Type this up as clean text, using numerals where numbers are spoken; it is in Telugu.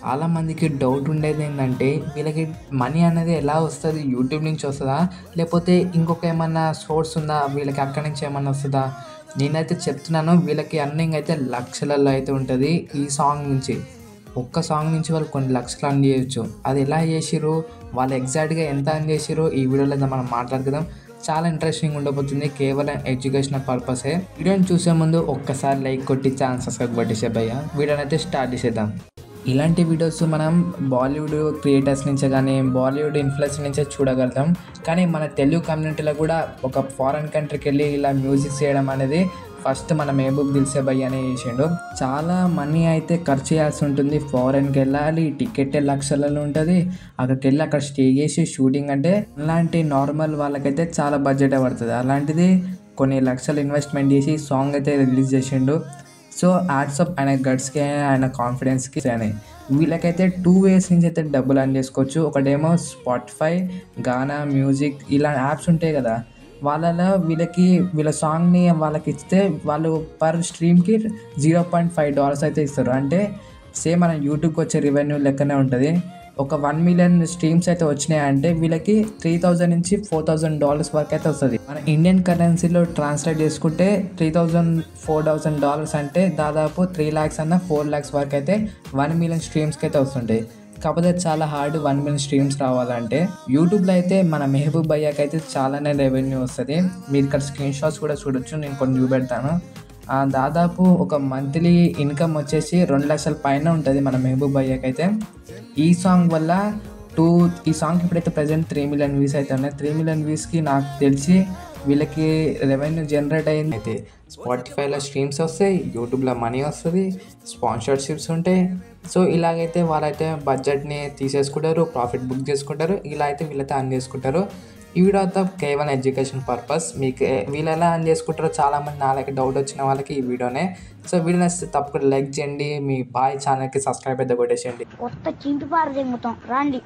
చాలామందికి డౌట్ ఉండేది ఏంటంటే వీళ్ళకి మనీ అనేది ఎలా వస్తుంది, యూట్యూబ్ నుంచి వస్తుందా లేకపోతే ఇంకొక ఏమన్నా సోర్స్ ఉందా, వీళ్ళకి అక్కడి నుంచి ఏమన్నా వస్తుందా? నేనైతే చెప్తున్నాను, వీళ్ళకి అర్నింగ్ అయితే లక్షలలో అయితే ఉంటుంది. ఈ సాంగ్ నుంచి, ఒక్క సాంగ్ నుంచి వాళ్ళు కొన్ని లక్షలు అర్న్ చేయొచ్చు. అది ఎలా చేసిర్రు, వాళ్ళు ఎగ్జాక్ట్గా ఎంత అర్న్ చేసిర్రు ఈ వీడియోలో మనం మాట్లాడుకుందాం. చాలా ఇంట్రెస్టింగ్ ఉండబోతుంది, కేవలం ఎడ్యుకేషనల్ పర్పసే. వీడియోని చూసే ముందు ఒక్కసారి లైక్ కొట్టి ఛానల్ సబ్స్క్రైబ్ కొట్టేసే భయ్య. వీడియోని అయితే స్టార్ట్ చేసేద్దాం. ఇలాంటి వీడియోస్ మనం బాలీవుడ్ క్రియేటర్స్ నుంచే కానీ బాలీవుడ్ ఇన్ఫ్లుయెన్స్ నుంచే చూడగలుగుతాం. కానీ మన తెలుగు కమ్యూనిటీలో కూడా ఒక ఫారెన్ కంట్రీకి వెళ్ళి ఇలా మ్యూజిక్ చేయడం అనేది ఫస్ట్ మన మెహబూబ్ దిల్సే భయ్ అని చేసిండు. చాలా మనీ అయితే ఖర్చు చేయాల్సి ఉంటుంది. ఫారెన్కి వెళ్ళాలి, టికెట్ లక్షలలో ఉంటుంది. అక్కడికి వెళ్ళి అక్కడ స్టే చేసి షూటింగ్ అంటే అలాంటి నార్మల్ వాళ్ళకైతే చాలా బడ్జెట్ పడుతుంది. అలాంటిది కొన్ని లక్షలు ఇన్వెస్ట్మెంట్ చేసి సాంగ్ అయితే రిలీజ్ చేసిండు. సో యాడ్సప్ ఆయన గట్స్కి, ఆయన కాన్ఫిడెన్స్కి అని. వీళ్ళకైతే 2 ways నుంచి అయితే డబ్బులు అర్న్ చేసుకోవచ్చు. ఒకటేమో స్పాటిఫై, గానా మ్యూజిక్ ఇలా యాప్స్ ఉంటాయి కదా, వాళ్ళలో వీళ్ళ సాంగ్ని వాళ్ళకి ఇస్తే వాళ్ళు పర్ స్ట్రీమ్కి $0.5 అయితే ఇస్తారు. అంటే సేమ్ మన యూట్యూబ్కి వచ్చే రెవెన్యూ లెక్కనే ఉంటుంది. ఒక 1 million స్ట్రీమ్స్ అయితే వచ్చినాయంటే వీళ్ళకి $3,000 నుంచి $4,000 వరకు అయితే వస్తుంది. మన ఇండియన్ కరెన్సీలో ట్రాన్స్లేట్ చేసుకుంటే $3,000-4,000 అంటే దాదాపు 3 lakhs అన్న 4 lakhs వరకు అయితే 1 million స్ట్రీమ్స్కి అయితే వస్తుంటాయి. కాకపోతే చాలా హార్డ్ 1 million స్ట్రీమ్స్ రావాలంటే. యూట్యూబ్లో అయితే మన మెహబూబ్ భయ్యాకి అయితే చాలానే రెవెన్యూ వస్తుంది. మీరు ఇక్కడ స్క్రీన్ షాట్స్ కూడా చూడొచ్చు, నేను కొన్ని చూపెడతాను. దాదాపు ఒక మంత్లీ ఇన్కమ్ వచ్చేసి 2 లక్షల పైన ఉంటుంది మన మెహబూబ్ భయ్యాకి అయితే. ఈ సాంగ్ వల్ల ఈ సాంగ్ ఇప్పుడైతే ప్రజెంట్ 3 million వ్యూస్ అయితే ఉన్నాయి. 3 million వ్యూస్కి నాకు తెలిసి వీళ్ళకి రెవెన్యూ జనరేట్ అయింది. అయితే స్పాటిఫైలో స్ట్రీమ్స్ వస్తాయి, యూట్యూబ్లో మనీ వస్తుంది, స్పాన్సర్షిప్స్ ఉంటాయి. సో ఇలాగైతే వాళ్ళైతే బడ్జెట్ని తీసేసుకుంటారు, ప్రాఫిట్ బుక్ చేసుకుంటారు. ఇలా అయితే వీళ్ళైతే అర్న్ చేసుకుంటారు. ఈ వీడియో అంతా కేవలం ఎడ్యుకేషన్ పర్పస్. మీకు వీళ్ళు ఎలా అర్న్ చేసుకుంటారో చాలామంది నాలకి డౌట్ వచ్చిన వాళ్ళకి ఈ వీడియోనే. సో వీడియో నచ్చితే తప్పకుండా లైక్ చేయండి, మీ బాయ్ ఛానల్కి సబ్స్క్రైబ్ అయితే కొట్టేసేయండి. కొత్త చింపి పారదే మొత్తం రండి.